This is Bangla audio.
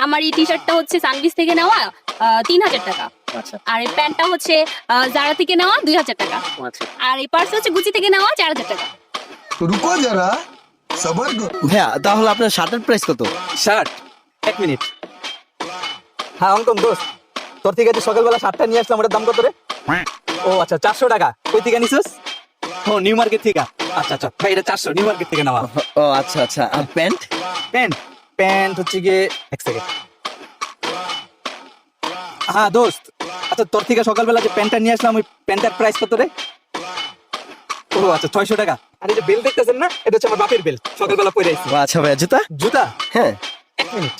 আমার এই টি শার্টটা হচ্ছে সানবিস থেকে নেওয়া 3,000 টাকা। আচ্ছা আর এই প্যান্টটা হচ্ছে জারা থেকে নেওয়া 2,000 টাকা। আচ্ছা আর এই পার্স হচ্ছে গুচি থেকে নেওয়া 4,000 টাকা। रुको जरा सबर करो। ভাইয়া তাহলে আপনার শার্টের প্রাইস কত? Shirt 1 minute. হ্যাঁ অঙ্কন দোস্ত, তোর থেকে যে সকালবেলা শার্টটা নিয়ে আসলাম ওটার দাম কত রে? ও আচ্ছা 400 টাকা। কই থেকে নিছিস? ও নিউ মার্কেট থেকে। আচ্ছা আচ্ছা ভাই, এটা 400 নিউ মার্কেট থেকে নেওয়া। ও আচ্ছা আচ্ছা। আর প্যান্ট? প্যান্ট প্যান্ট হচ্ছে গিয়ে এক সেকেন্ড। হ্যাঁ দোস্ত, আচ্ছা তোর থেকে সকালবেলা যে প্যান্টটা নিয়ে আসলাম ওই প্যান্টটার প্রাইস কত রে? ও আচ্ছা 600 টাকা। আর এই যে বেল দেখতেছেন না, এটা হচ্ছে আমার বাপের বেল, সকালবেলা পরে আইছি। ও আচ্ছা ভাইয়া, জুতা? জুতা হ্যাঁ। 1 মিনিট।